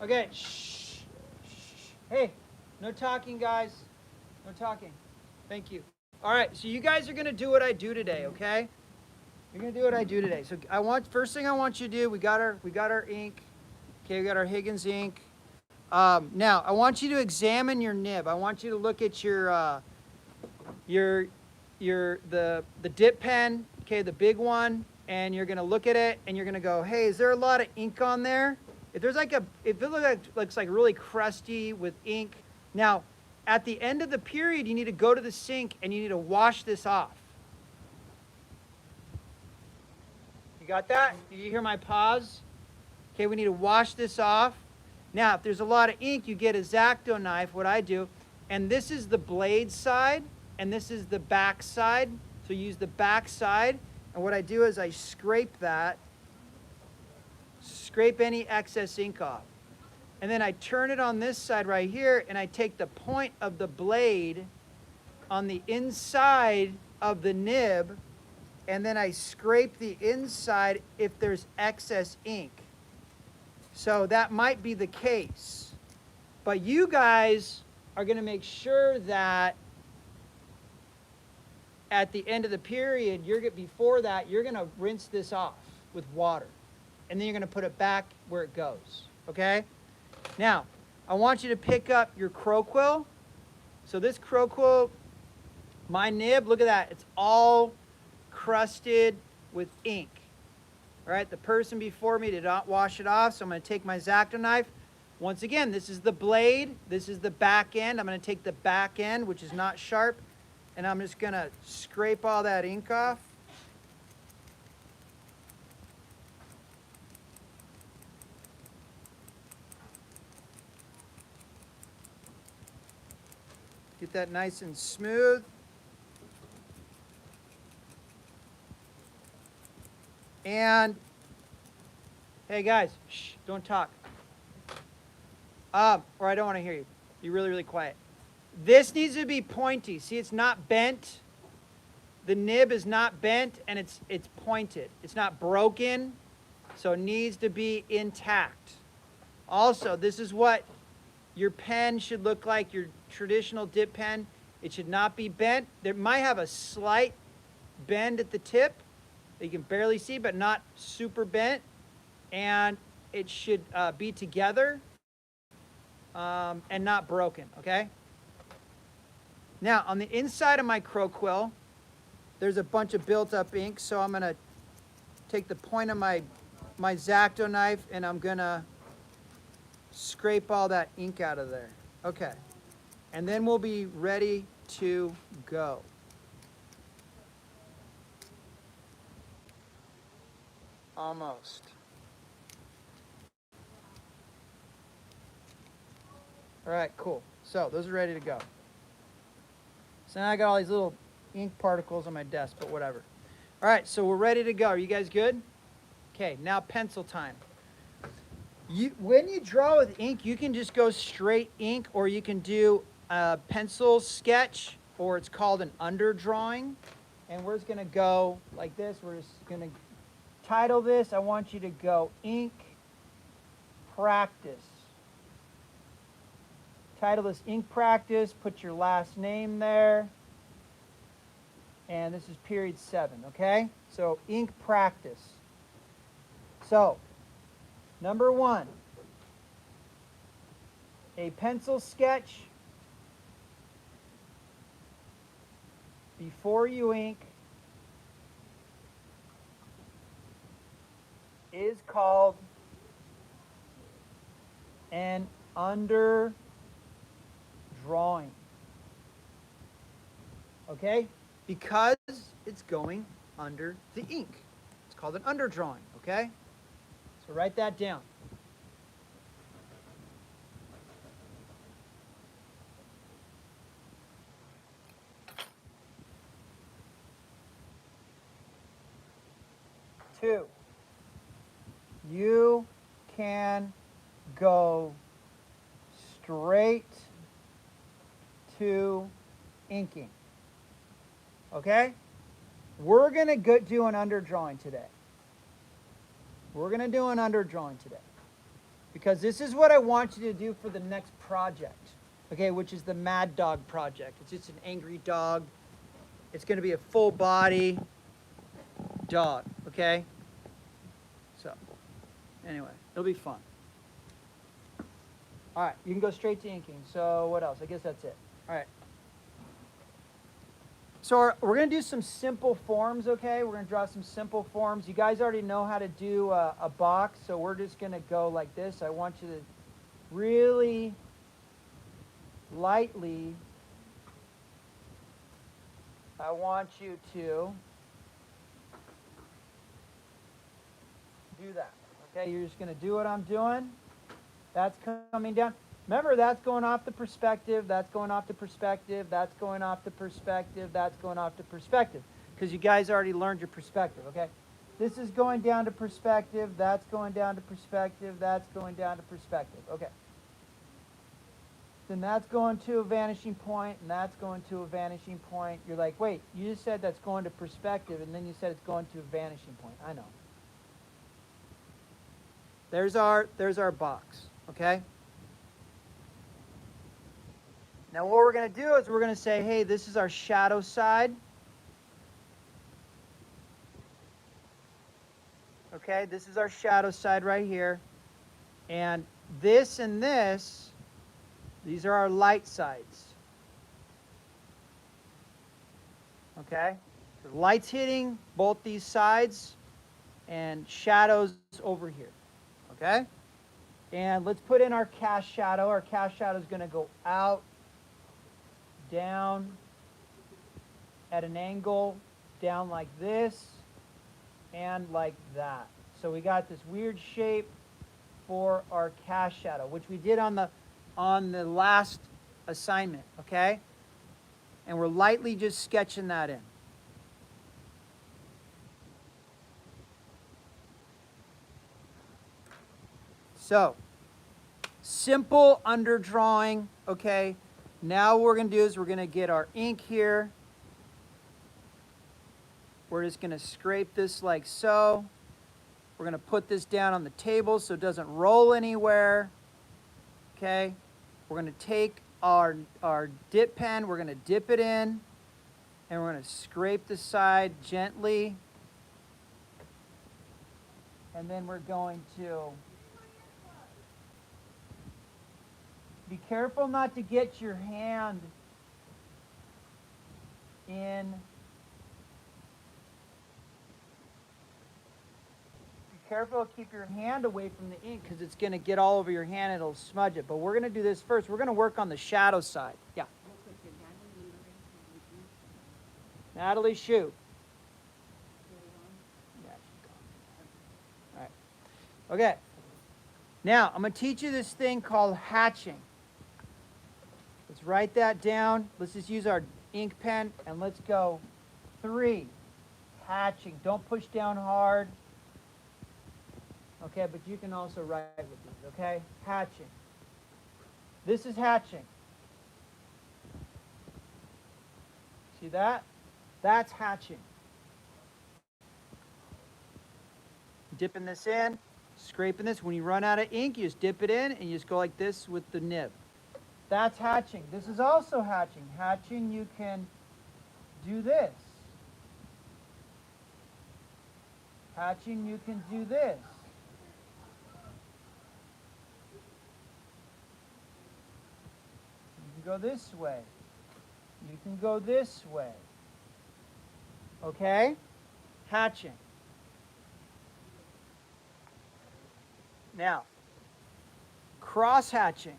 Okay. Shh. Hey, no talking, guys. No talking. Thank you. All right, so you guys are going to do what I do today, okay? You're going to do what I do today. So first thing I want you to do, we got our ink. Okay, we got our Higgins ink. Now, I want you to examine your nib. I want you to look at the dip pen, okay, the big one, and you're going to look at it and you're going to go, "Hey, is there a lot of ink on there?" If it looks like really crusty with ink. Now, at the end of the period, you need to go to the sink and you need to wash this off. You got that? Did you hear my pause? Okay, we need to wash this off. Now, if there's a lot of ink, you get a X-Acto knife, what I do, and this is the blade side, and this is the back side. So use the back side, and what I do is I scrape any excess ink off. And then I turn it on this side right here, and I take the point of the blade on the inside of the nib, and then I scrape the inside if there's excess ink. So that might be the case. But you guys are going to make sure that at the end of the period, before that, you're going to rinse this off with water. And then you're going to put it back where it goes. Okay? Now, I want you to pick up your crow quill. So this crow quill, my nib, look at that. It's all crusted with ink. All right, the person before me did not wash it off, so I'm going to take my X-Acto knife. Once again, this is the blade. This is the back end. I'm going to take the back end, which is not sharp, and I'm just going to scrape all that ink off. Get that nice and smooth. And, hey guys, shh, don't talk. Or I don't want to hear you. Be really, really quiet. This needs to be pointy. See, it's not bent. The nib is not bent, and it's pointed. It's not broken, so it needs to be intact. Also, this is what your pen should look like, your traditional dip pen. It should not be bent. There might have a slight bend at the tip that you can barely see, but not super bent. And it should be together and not broken, okay? Now, on the inside of my crow quill, there's a bunch of built-up ink, so I'm going to take the point of my X-Acto knife, and I'm going to scrape all that ink out of there. Okay. And then we'll be ready to go. Almost. All right, cool. So those are ready to go. So now I got all these little ink particles on my desk, but whatever. All right, so we're ready to go. Are you guys good? Okay, now pencil time. When you draw with ink, you can just go straight ink, or you can do a pencil sketch, or it's called an underdrawing. And we're just going to go like this. We're just going to title this. I want you to go ink practice. Title this ink practice. Put your last name there. And this is period 7, okay? So ink practice. So, number 1, a pencil sketch before you ink is called an underdrawing. Okay? Because it's going under the ink. It's called an underdrawing, okay? So write that down. Two, you can go straight to inking. Okay? We're going to do an underdrawing today. We're going to do an underdrawing today. because this is what I want you to do for the next project, okay, which is the Mad Dog project. It's just an angry dog. It's going to be a full body dog, okay? So, anyway, it'll be fun. All right, you can go straight to inking. So what else? I guess that's it. All right. So we're going to do some simple forms, okay? We're going to draw some simple forms. You guys already know how to do a box, so we're just going to go like this. I want you to really lightly, I want you to do that. Okay, you're just going to do what I'm doing. That's coming down. Remember, that's going off the perspective, that's going off the perspective, that's going off the perspective, that's going off the perspective. Because you guys already learned your perspective, okay? This is going down to perspective, that's going down to perspective, that's going down to perspective, okay. Then that's going to a vanishing point, and that's going to a vanishing point. You're like, wait, you just said that's going to perspective, and then you said it's going to a vanishing point. I know. There's our box, okay? Now what we're going to do is we're going to say, hey, this is our shadow side. Okay, this is our shadow side right here. And this and this, these are our light sides. Okay? The light's hitting both these sides and shadows over here. Okay? And let's put in our cast shadow. Our cast shadow is going to go out, down, at an angle, down like this, and like that. So we got this weird shape for our cast shadow, which we did on the last assignment, okay? And we're lightly just sketching that in. So, simple underdrawing, okay? Now what we're going to do is we're going to get our ink here. We're just going to scrape this like so. We're going to put this down on the table so it doesn't roll anywhere. Okay? We're going to take our dip pen, we're going to dip it in, and we're going to scrape the side gently. And then we're going to be careful not to get your hand in. Be careful, keep your hand away from the ink because it's going to get all over your hand and it'll smudge it. But we're going to do this first. We're going to work on the shadow side. Yeah. Natalie, shoot. Yeah, she's gone. All right. Okay. Now, I'm going to teach you this thing called hatching. Let's write that down. Let's just use our ink pen, and let's go 3. Hatching. Don't push down hard. Okay, but you can also write with these, okay? Hatching. This is hatching. See that? That's hatching. Dipping this in, scraping this. When you run out of ink, you just dip it in, and you just go like this with the nib. That's hatching. This is also hatching. Hatching, you can do this. Hatching, you can do this. You can go this way. You can go this way. Okay? Hatching. Now, cross hatching.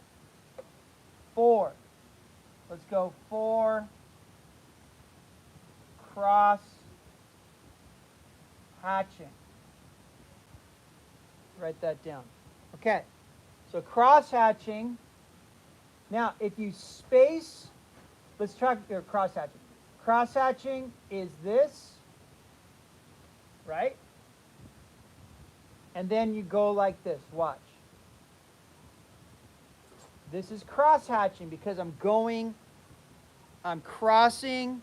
4. Let's go 4. Cross hatching. Write that down. Okay. So cross hatching. Now, if you space, let's try cross hatching. Cross hatching is this, right? And then you go like this. Watch. This is cross hatching because I'm crossing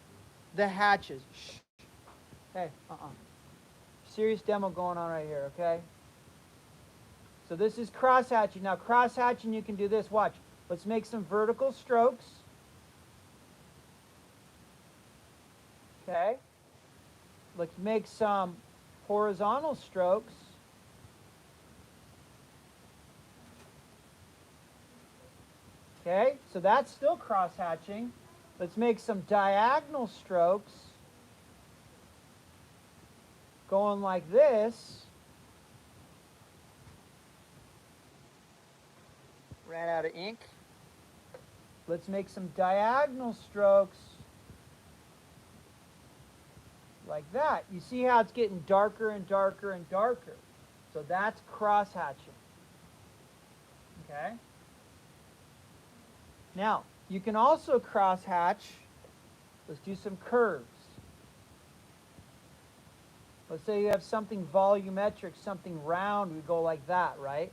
the hatches. Shh. Hey, Serious demo going on right here, okay? So this is cross hatching. Now cross hatching, you can do this. Watch. Let's make some vertical strokes. Okay. Let's make some horizontal strokes. Okay, so that's still cross hatching. Let's make some diagonal strokes going like this. Ran out of ink. Let's make some diagonal strokes like that. You see how it's getting darker and darker and darker. So that's cross hatching. Okay? Now, you can also cross hatch. Let's do some curves. Let's say you have something volumetric, something round, we go like that, right?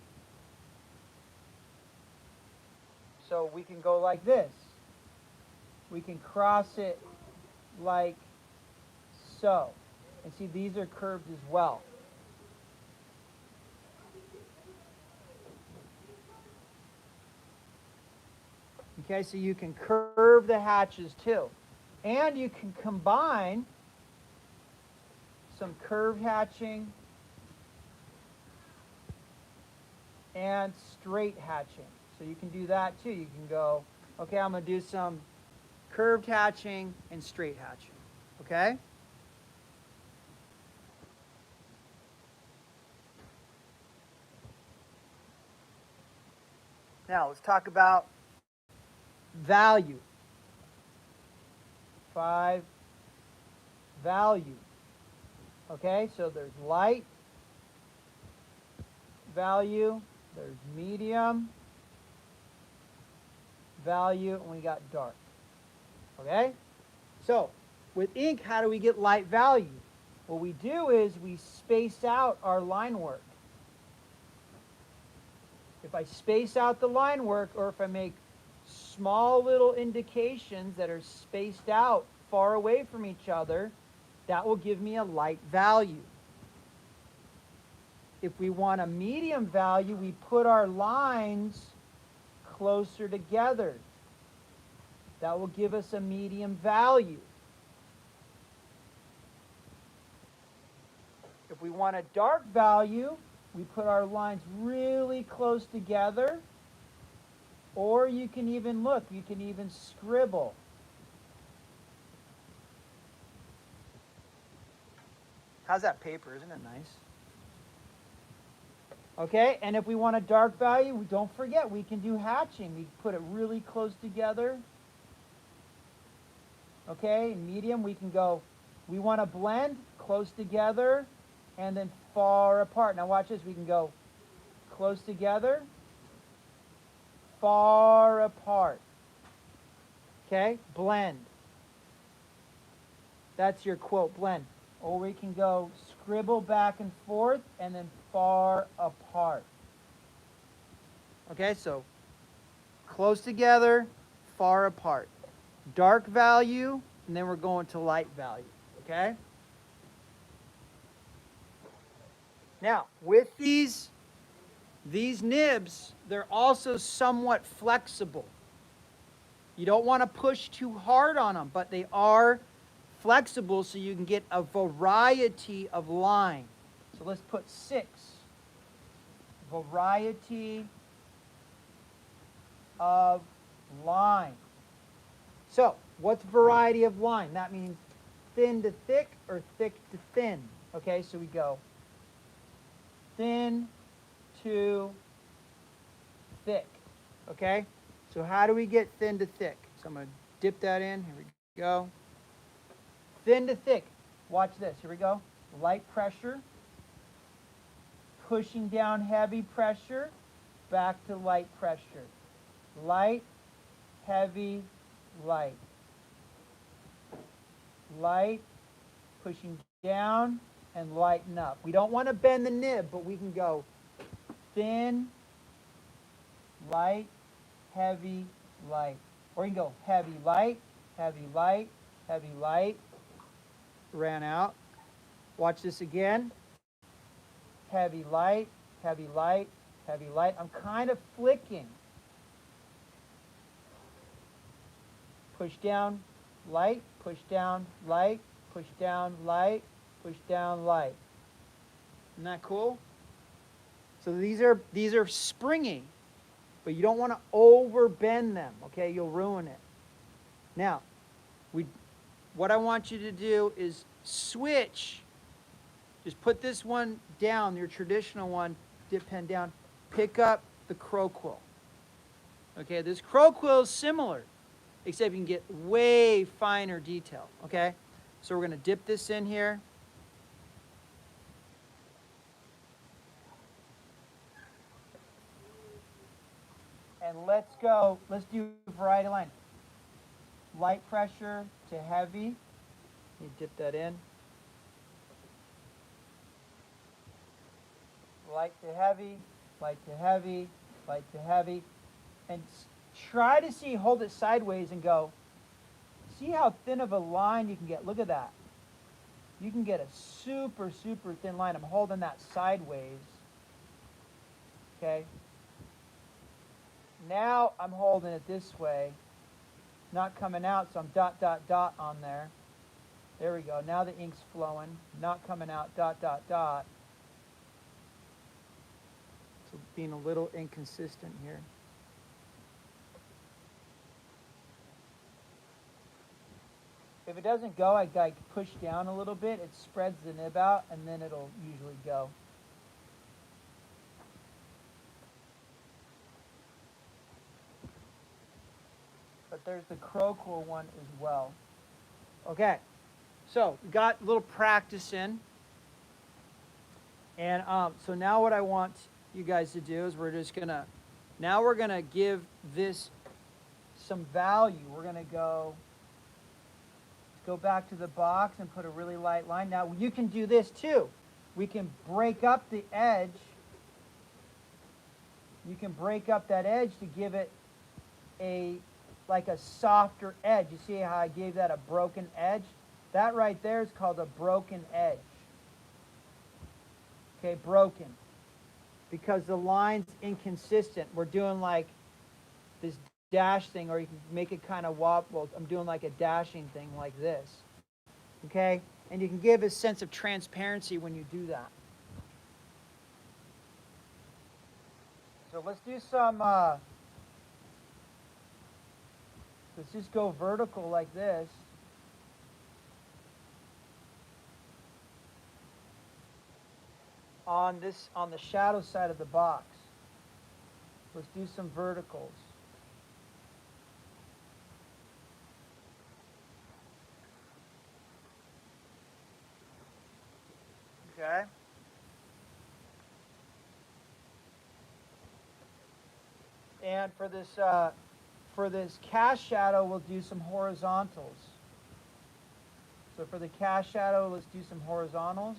So we can go like this. We can cross it like so. And see, these are curved as well. Okay, so you can curve the hatches too. And you can combine some curved hatching and straight hatching. So you can do that too. You can go, okay, I'm going to do some curved hatching and straight hatching. Okay? Now let's talk about value. 5 value. Okay, so there's light value, there's medium value, and we got dark. Okay? So, with ink, how do we get light value? What we do is we space out our line work. If I space out the line work, or if I make small little indications that are spaced out far away from each other, that will give me a light value. If we want a medium value, we put our lines closer together. That will give us a medium value. If we want a dark value, we put our lines really close together. Or you can even look, you can even scribble. How's that paper? Isn't it nice? Okay, and if we want a dark value, don't forget, we can do hatching. We put it really close together. Okay, medium, we can go, we want to blend close together and then far apart. Now watch this, we can go close together, far apart. Okay, blend. That's your quote, blend. Or we can go scribble back and forth and then far apart. Okay, so close together, far apart. Dark value, and then we're going to light value. Okay? Now, with these nibs, they're also somewhat flexible. You don't want to push too hard on them, but they are flexible so you can get a variety of line. So let's put 6. Variety of line. So, what's variety of line? That means thin to thick or thick to thin. Okay, so we go thin to thick. Okay, so how do we get thin to thick? So I'm going to dip that in. Here we go. Thin to thick. Watch this. Here we go. Light pressure. Pushing down heavy pressure. Back to light pressure. Light, heavy, light. Light, pushing down, and lighten up. We don't want to bend the nib, but we can go thin, light, heavy, light. Or you can go heavy, light, heavy, light, heavy, light. Ran out. Watch this again. Heavy, light, heavy, light, heavy, light. I'm kind of flicking. Push down, light, push down, light, push down, light, push down, light. Isn't that cool? So these are springy, but you don't want to overbend them, okay? You'll ruin it. Now, what I want you to do is switch. Just put this one down, your traditional one, dip pen down. Pick up the crow quill. Okay, this crow quill is similar, except you can get way finer detail, okay? So we're going to dip this in here. And let's do variety line. Light pressure to heavy. You dip that in. Light to heavy, light to heavy, light to heavy. And try to see, hold it sideways and go. See how thin of a line you can get. Look at that. You can get a super, super thin line. I'm holding that sideways. Okay. Now I'm holding it this way. Not coming out, so I'm dot, dot, dot on there. There we go. Now the ink's flowing. Not coming out, dot, dot, dot. So being a little inconsistent here. If it doesn't go, I push down a little bit. It spreads the nib out, and then it'll usually go. But there's the crow quill one as well. Okay, so we got a little practice in. And so now what I want you guys to do is we're gonna give this some value. We're gonna go back to the box and put a really light line. Now you can do this too. We can break up the edge. You can break up that edge to give it like a softer edge. You see how I gave that a broken edge? That right there is called a broken edge. Okay, broken. Because the line's inconsistent. We're doing like this dash thing, or you can make it kind of wobble. I'm doing like a dashing thing like this. Okay? And you can give a sense of transparency when you do that. So let's do some, let's just go vertical like this. On the shadow side of the box. Let's do some verticals. Okay. And for this cast shadow, we'll do some horizontals. So for the cast shadow, let's do some horizontals.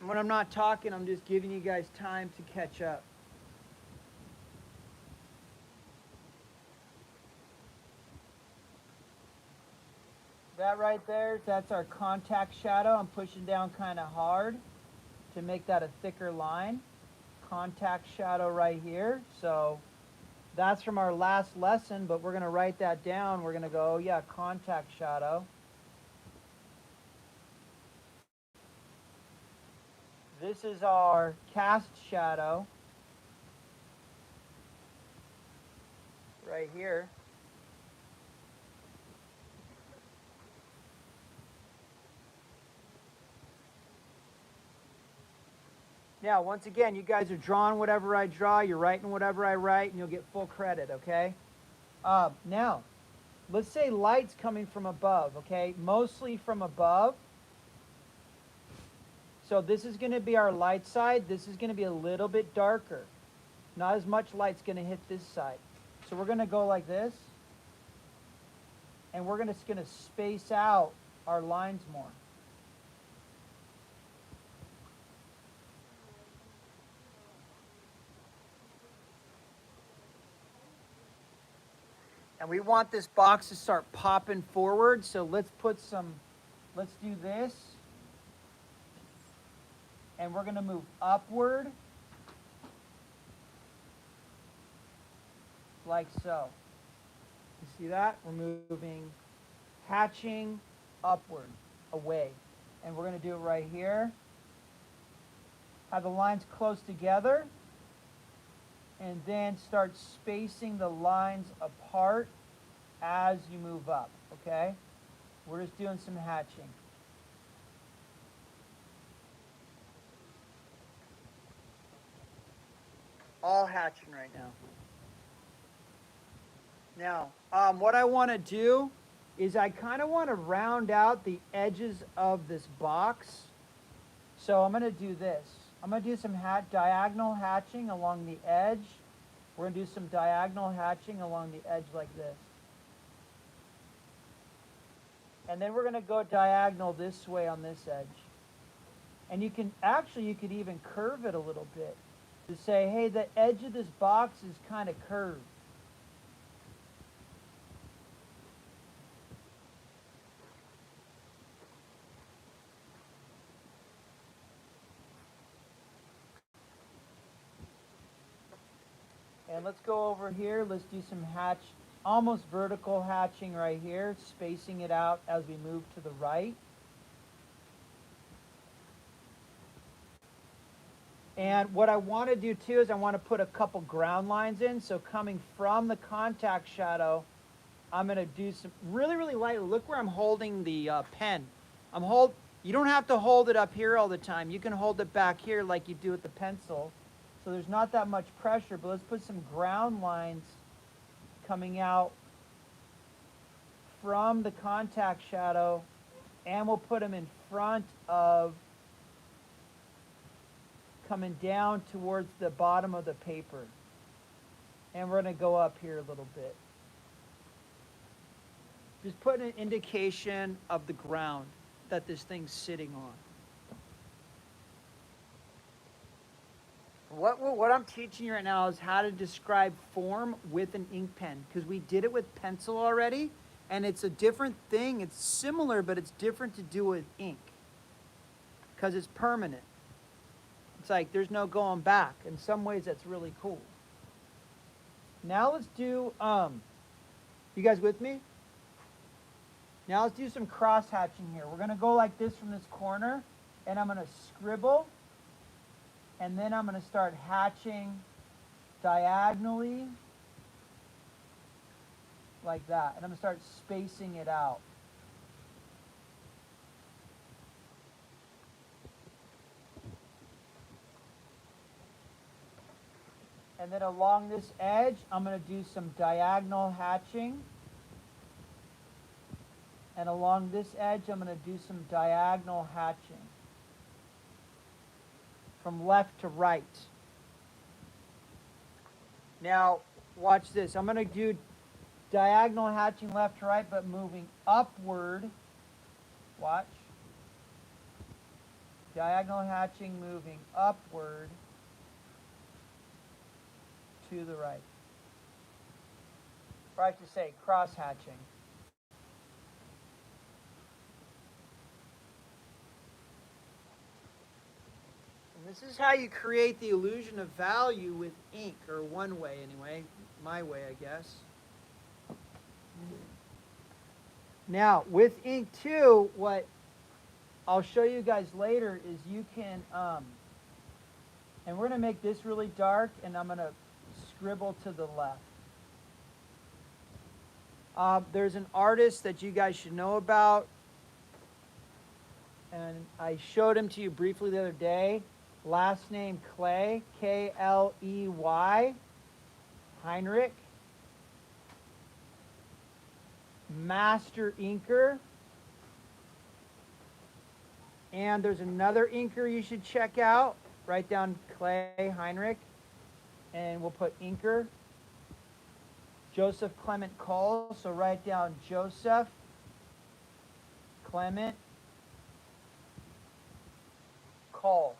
When I'm not talking, I'm just giving you guys time to catch up. That right there, that's our contact shadow. I'm pushing down kind of hard to make that a thicker line. Contact shadow right here. So that's from our last lesson, but we're going to write that down. We're going to go, oh yeah, contact shadow. This is our cast shadow right here. Now, once again, you guys are drawing whatever I draw, you're writing whatever I write, and you'll get full credit, okay? Now, let's say light's coming from above, okay? Mostly from above. So this is going to be our light side. This is going to be a little bit darker. Not as much light's going to hit this side. So we're going to go like this. And we're just going to space out our lines more. And we want this box to start popping forward. So let's do this. And we're going to move upward. Like so. You see that? We're moving, hatching upward, away. And we're going to do it right here. Have the lines close together. And then start spacing the lines apart as you move up, okay? We're just doing some hatching. All hatching right now. Now, what I want to do is I kind of want to round out the edges of this box. So I'm going to do this. I'm going to do some diagonal hatching along the edge. We're going to do some diagonal hatching along the edge like this. And then we're going to go diagonal this way on this edge. And you could even curve it a little bit to say, hey, the edge of this box is kind of curved. And let's go over here. Let's do some almost vertical hatching right here, spacing it out as we move to the right. And what I want to do too is I want to put a couple ground lines in. So coming from the contact shadow, I'm going to do some really, really light. Look where I'm holding the pen. You don't have to hold it up here all the time. You can hold it back here like you do with the pencil. So there's not that much pressure, but let's put some ground lines coming out from the contact shadow, and we'll put them in front of, coming down towards the bottom of the paper. And we're going to go up here a little bit. Just putting an indication of the ground that this thing's sitting on. What I'm teaching you right now is how to describe form with an ink pen, because we did it with pencil already, and it's a different thing. It's similar, but it's different to do with ink because it's permanent. It's like there's no going back. In some ways, that's really cool. Now let's do, you guys with me? Now let's do some cross hatching here. We're going to go like this from this corner, and I'm going to scribble. And then I'm going to start hatching diagonally like that. And I'm going to start spacing it out. And then along this edge, I'm going to do some diagonal hatching. And along this edge, I'm going to do some diagonal hatching. From left to right. Now, watch this. I'm going to do diagonal hatching left to right, but moving upward. Watch. Diagonal hatching moving upward to the right. Or I should say cross hatching. This is how you create the illusion of value with ink, or one way anyway, my way I guess. Now with ink too, what I'll show you guys later is you can, and we're going to make this really dark, and I'm going to scribble to the left. There's an artist that you guys should know about, and I showed him to you briefly the other day. Last name Clay, K-L-E-Y, Heinrich. Master inker. And there's another inker you should check out. Write down Clay Heinrich, and we'll put inker. Joseph Clement Cole, so write down Joseph Clement Cole.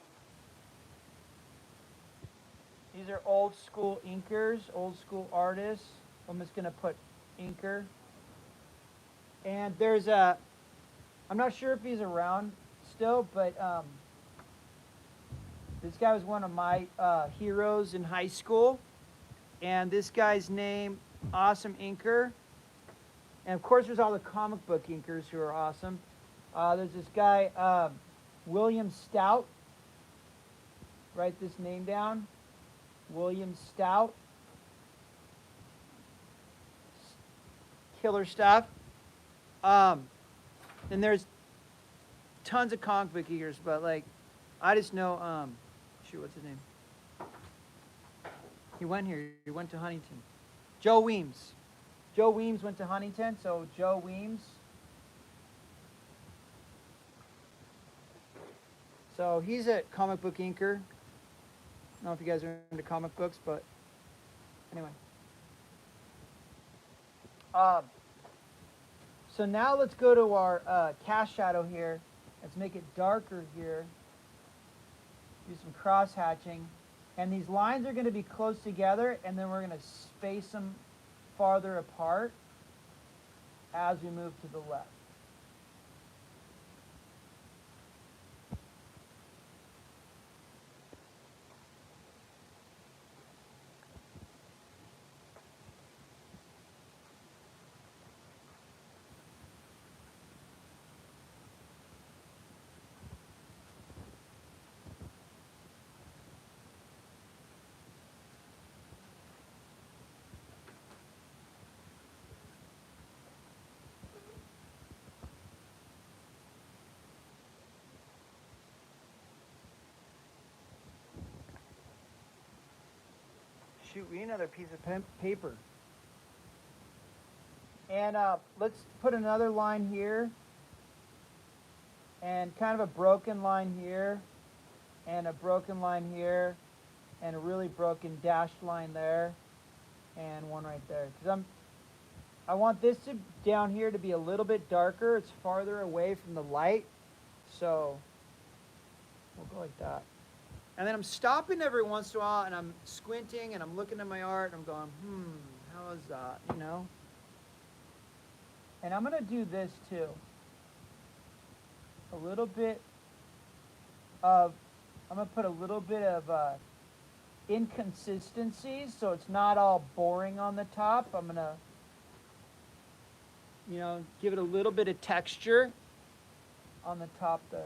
These are old school inkers, old school artists. I'm just going to put inker. And there's a, I'm not sure if he's around still, but this guy was one of my heroes in high school. And this guy's name, awesome inker. And of course, there's all the comic book inkers who are awesome. There's this guy, William Stout. Write this name down. William Stout. Killer stuff. And there's tons of comic book inkers, but like, I just know, shoot, what's his name? He went here. He went to Huntington. Joe Weems. Joe Weems went to Huntington, so Joe Weems. So he's a comic book inker. I don't know if you guys are into comic books, but anyway. So now let's go to our cast shadow here. Let's make it darker here. Do some cross hatching. And these lines are going to be close together, and then we're going to space them farther apart as we move to the left. Shoot, we need another piece of paper. And let's put another line here. And kind of a broken line here. And a broken line here. And a really broken dashed line there. And one right there. Because I want this to down here to be a little bit darker. It's farther away from the light. So we'll go like that. And then I'm stopping every once in a while, and I'm squinting, and I'm looking at my art, and I'm going, how is that, you know? And I'm going to do this, too. A little bit of, I'm going to put a little bit of inconsistencies, so it's not all boring on the top. I'm going to, you know, give it a little bit of texture on the top there.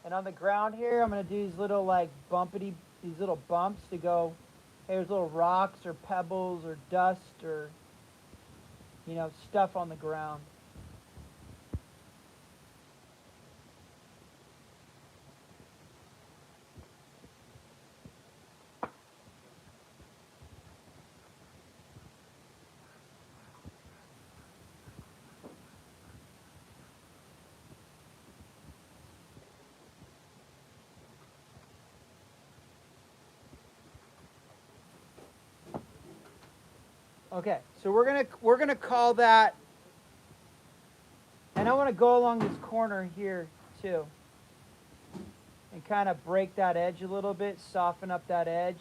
And on the ground here, I'm going to do these little like these little bumps to go, hey, there's little rocks or pebbles or dust or, you know, stuff on the ground. Okay, so we're gonna call that, and I want to go along this corner here too, and kind of break that edge a little bit, soften up that edge.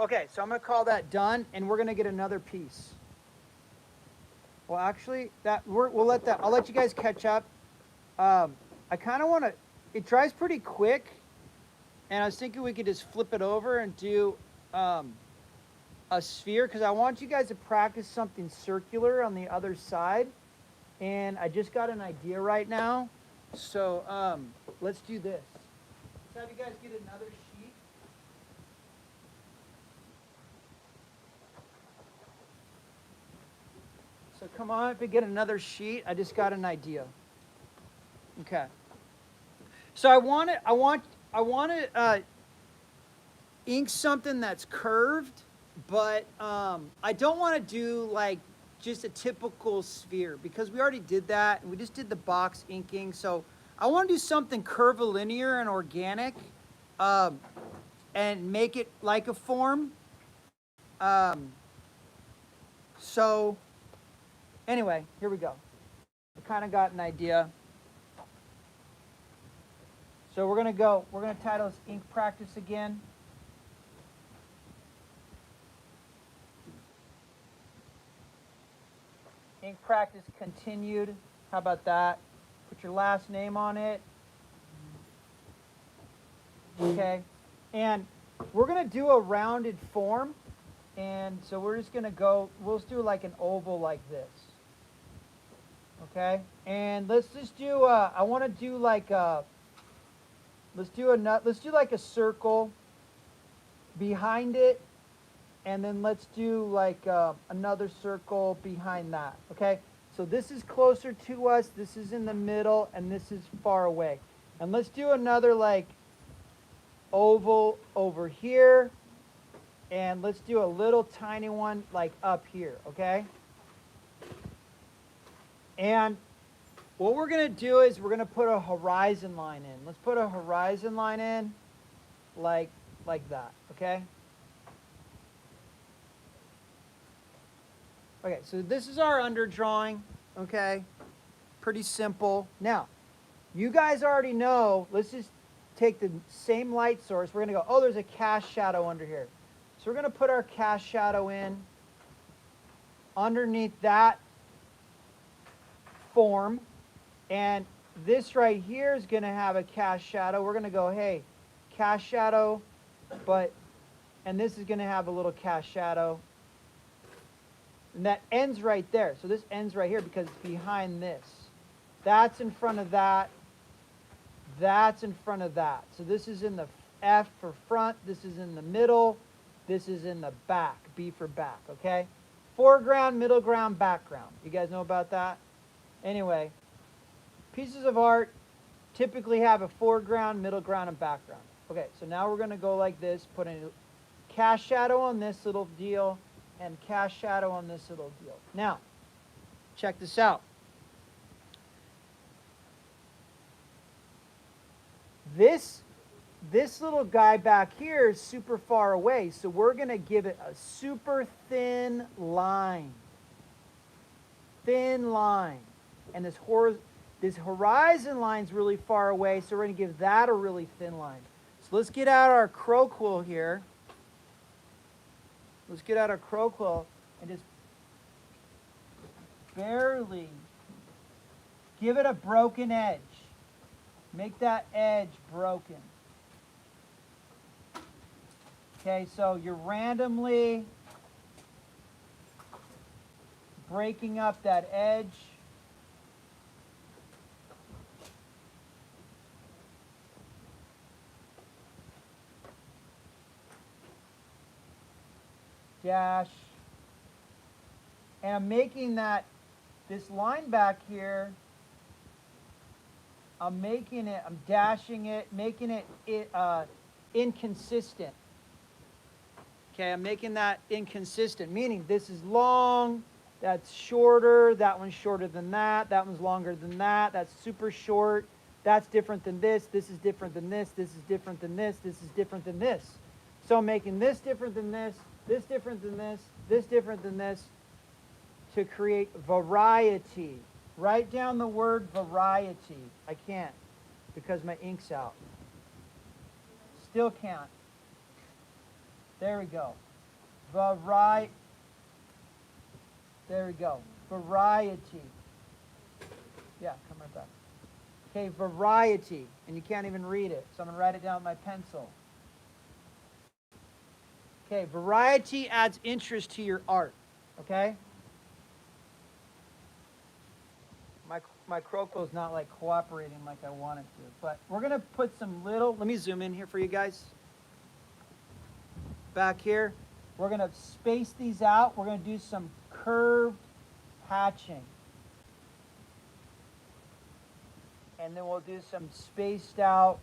Okay, so I'm gonna call that done, and we're gonna get another piece. Well, actually, we'll let that. I'll let you guys catch up. I kind of want to. It dries pretty quick, and I was thinking we could just flip it over and do a sphere, because I want you guys to practice something circular on the other side. And I just got an idea right now, so let's do this. Let's have you guys get another sheet. So come on, if we get another sheet, I just got an idea. Okay. So I want to ink something that's curved, but I don't want to do like just a typical sphere because we already did that and we just did the box inking. So I want to do something curvilinear and organic, and make it like a form. Um, so anyway, here we go. I kind of got an idea. So we're going to title this ink practice again. Ink practice continued. How about that? Put your last name on it. Okay. And we're going to do a rounded form. And so we're just going to go, we'll just do like an oval like this. Okay. And let's just do, I want to do like a, let's do like a circle behind it. And then let's do like another circle behind that. Okay. So this is closer to us, this is in the middle, and this is far away. And let's do another like oval over here. And let's do a little tiny one like up here, okay? And what we're going to do is we're going to put a horizon line in. Let's put a horizon line in like that, okay? Okay, so this is our underdrawing, okay? Pretty simple. Now, you guys already know, let's just take the same light source. We're going to go, oh, there's a cast shadow under here. So we're going to put our cast shadow in underneath that form. And this right here is going to have a cast shadow. We're going to go, hey, cast shadow, and this is going to have a little cast shadow. And that ends right there. So this ends right here because it's behind this. That's in front of that. That's in front of that. So this is in the F for front. This is in the middle. This is in the back. B for back, okay? Foreground, middle ground, background. You guys know about that? Anyway, pieces of art typically have a foreground, middle ground, and background. Okay, so now we're going to go like this, put a cast shadow on this little deal, and cast shadow on this little deal. Now, check this out. This little guy back here is super far away, so we're going to give it a super thin line. Thin line. And this horizon line is really far away, so we're going to give that a really thin line. So let's get out our crow quill here. Let's get out our crow quill and just barely give it a broken edge. Make that edge broken. Okay, so you're randomly breaking up that edge. Dash. And I'm making this line back here, I'm dashing it, making it inconsistent. Okay, I'm making that inconsistent, meaning this is long, that's shorter, that one's shorter than that one's longer than that, that's super short, that's different than this is different than this is different than this is different than this. So I'm making this different than this different than this different than this, to create variety. Write down the word variety. I can't because my ink's out. Still can't. There we go. There we go. Variety. Yeah, come right back. Okay, variety. And you can't even read it, so I'm going to write it down with my pencil. Okay, variety adds interest to your art. Okay? My crow quill is not like cooperating like I want it to. But we're going to put some little, let me zoom in here for you guys. Back here, we're going to space these out. We're going to do some curved hatching. And then we'll do some spaced out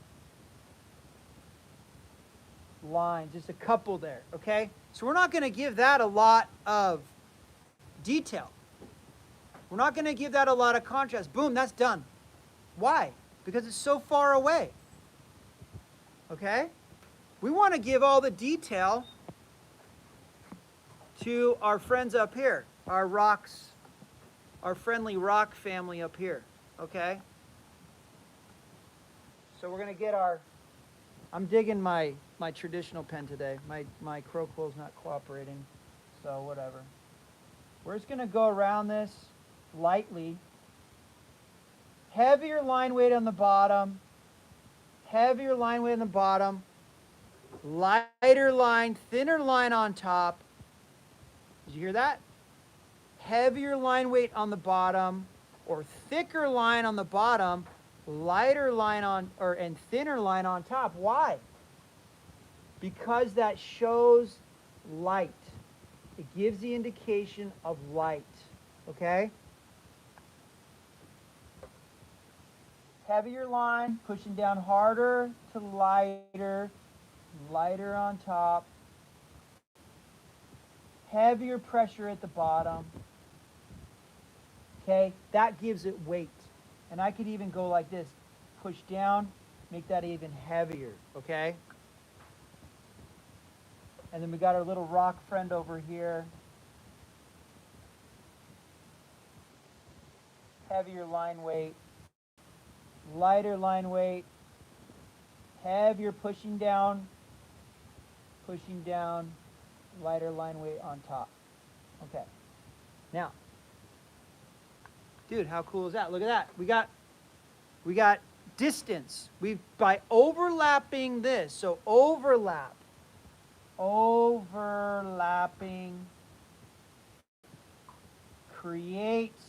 lines, just a couple there, okay? So we're not going to give that a lot of detail. We're not going to give that a lot of contrast. Boom, that's done. Why? Because it's so far away, okay? We want to give all the detail to our friends up here, our rocks, our friendly rock family up here, okay? So we're going to get our, I'm digging my traditional pen today. My crow quill's not cooperating, so whatever. We're just going to go around this lightly. Heavier line weight on the bottom. Heavier line weight on the bottom. Lighter line, thinner line on top. Did you hear that? Heavier line weight on the bottom, or thicker line on the bottom, lighter line on, and thinner line on top. Why? Because that shows light. It gives the indication of light. Okay? Heavier line, pushing down harder to lighter, lighter on top. Heavier pressure at the bottom. Okay, that gives it weight. And I could even go like this. Push down, make that even heavier, okay? And then we got our little rock friend over here. Heavier line weight. Lighter line weight. Heavier pushing down, lighter line weight on top. Okay. Now, dude, how cool is that? Look at that. We got distance. By overlapping this, so overlapping creates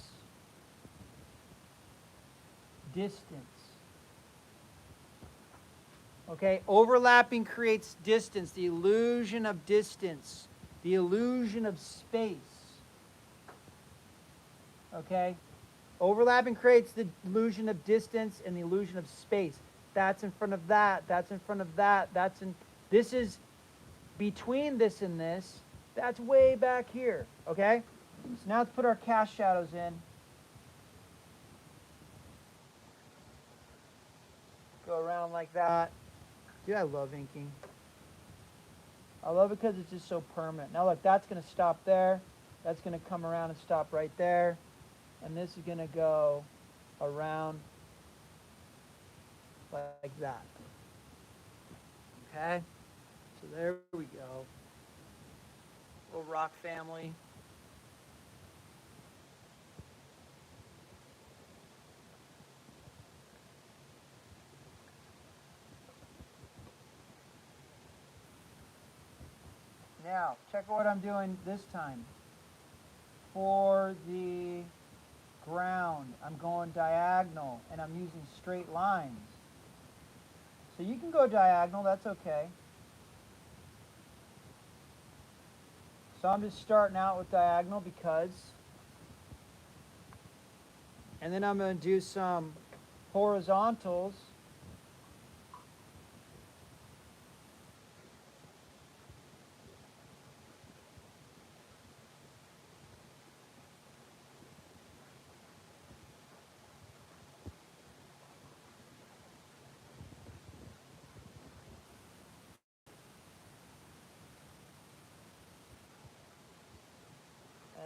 distance. Okay, overlapping creates distance, the illusion of distance, the illusion of space. Okay? Overlapping creates the illusion of distance and the illusion of space. That's in front of that, that's in front of that, this is between this and this, that's way back here, okay? So now let's put our cast shadows in. Go around like that. Dude, I love inking. I love it because it's just so permanent. Now look, that's going to stop there. That's going to come around and stop right there. And this is going to go around like that. Okay? So there we go. Little rock family. Now, check what I'm doing this time. For the ground, I'm going diagonal, and I'm using straight lines. So you can go diagonal, that's okay. So I'm just starting out with diagonal because, and then I'm going to do some horizontals.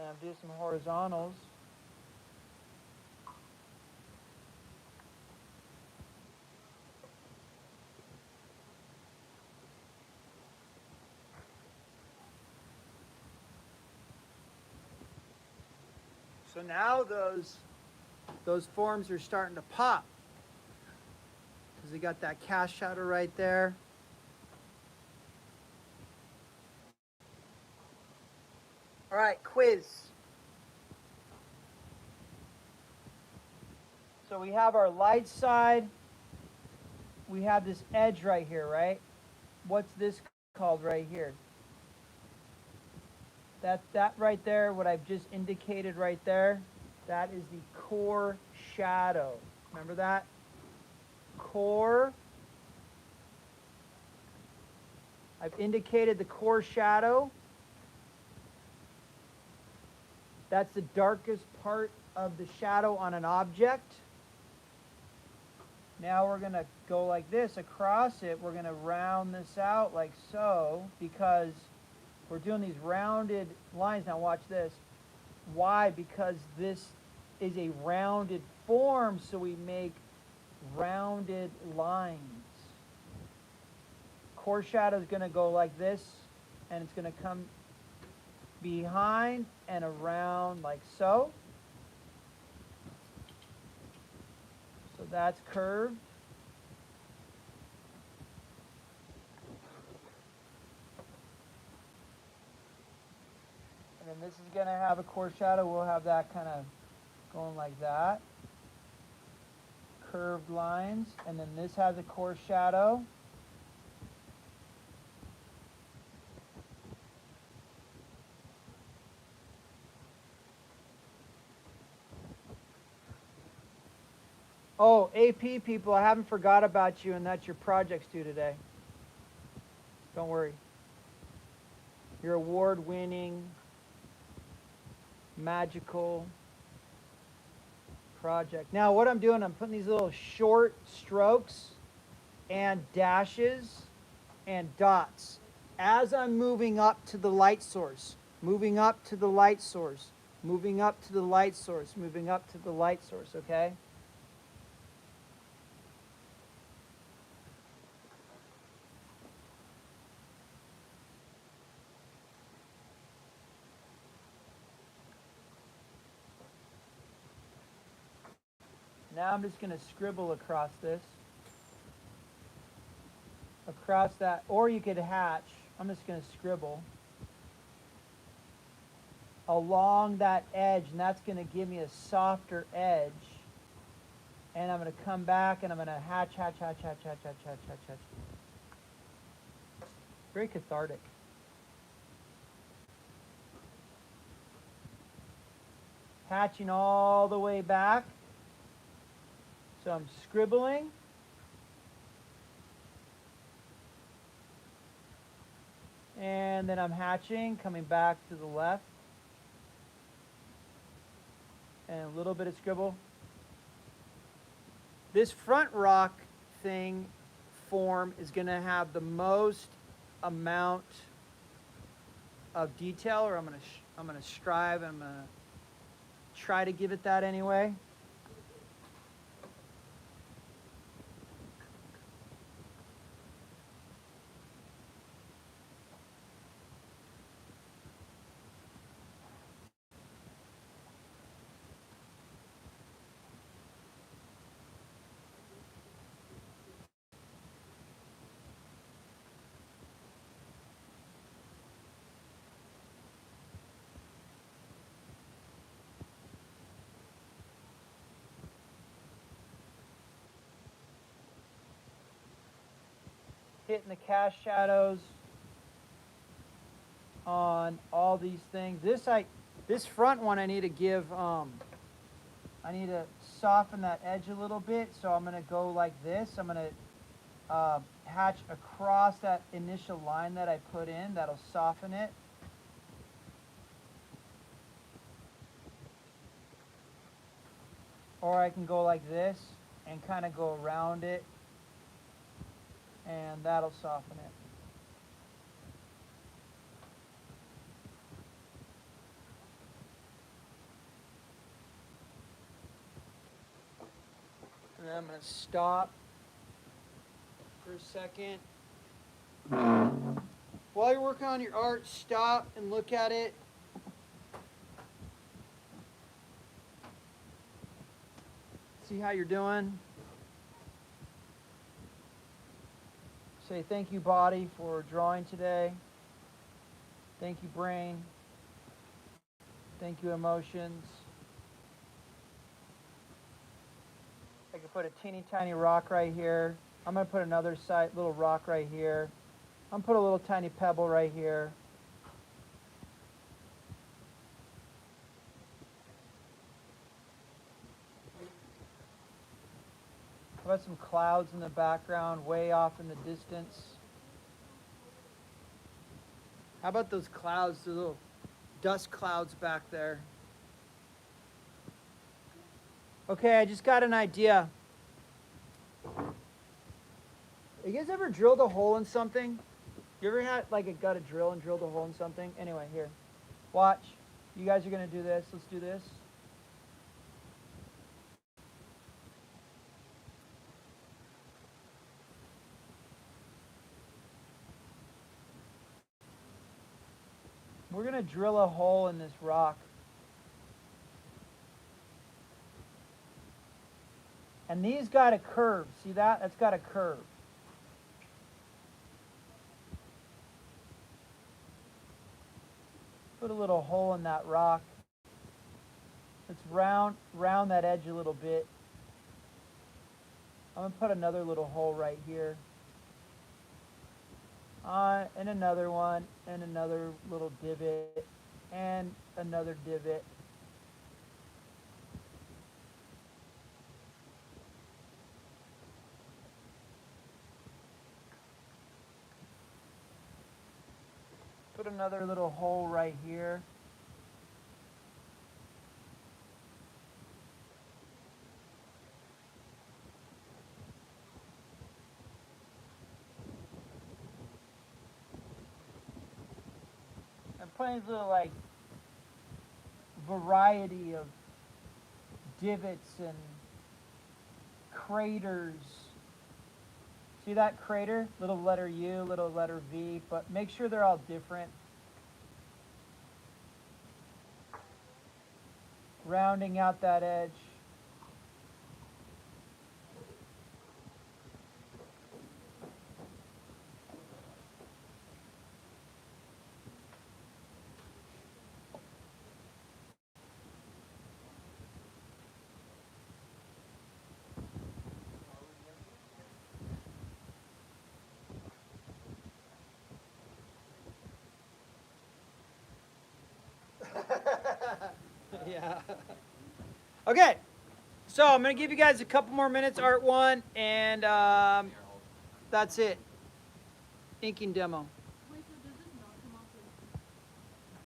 And do some horizontals. So now those forms are starting to pop because we got that cast shadow right there. All right, quiz. So we have our light side. We have this edge right here, right? What's this called right here? That right there, what I've just indicated right there, that is the core shadow. Remember that? core. I've indicated the core shadow. That's the darkest part of the shadow on an object. Now we're going to go like this across it. We're going to round this out like so, because we're doing these rounded lines. Now watch this. Why? Because this is a rounded form, so we make rounded lines. Core shadow is going to go like this, and it's going to come behind and around like so. So that's curved. And then this is going to have a core shadow. We'll have that kind of going like that. Curved lines. And then this has a core shadow. Oh, AP people, I haven't forgot about you, and that's your projects due today. Don't worry. Your award-winning, magical project. Now, what I'm doing, I'm putting these little short strokes and dashes and dots as I'm moving up to the light source, moving up to the light source, moving up to the light source, moving up to the light source, okay? Now I'm just going to scribble across this. Across that, or you could hatch. I'm just going to scribble along that edge, and that's going to give me a softer edge. And I'm going to come back and I'm going to hatch. Very cathartic. Hatching all the way back. So I'm scribbling. And then I'm hatching, coming back to the left. And a little bit of scribble. This front rock thing form is going to have the most amount of detail, or I'm going to strive, I'm going to try to give it that anyway. Hitting the cast shadows on all these things. This front one I need to give, I need to soften that edge a little bit. So I'm going to go like this. I'm going to hatch across that initial line that I put in. That'll soften it. Or I can go like this and kind of go around it, and that'll soften it. And then I'm going to stop for a second. While you're working on your art, stop and look at it. See how you're doing. Say thank you, body, for drawing today. Thank you, brain. Thank you, emotions. I could put a teeny tiny rock right here. I'm going to put another little rock right here. I'm going to put a little tiny pebble right here. How about some clouds in the background, way off in the distance? How about those clouds, the little dust clouds back there? Okay, I just got an idea. You guys ever drilled a hole in something? You ever had got a drill and drilled a hole in something? Anyway, here. Watch. You guys are going to do this. Let's do this. We're going to drill a hole in this rock. And these got a curve. See that? That's got a curve. Put a little hole in that rock. Let's round that edge a little bit. I'm going to put another little hole right here. And another one, and another little divot, and another divot. Put another little hole right here. And putting a little variety of divots and craters. See that crater? Little letter U, little letter V, but make sure they're all different. Rounding out that edge. Yeah. Okay, so I'm going to give you guys a couple more minutes, Art 1, and that's it. Inking demo.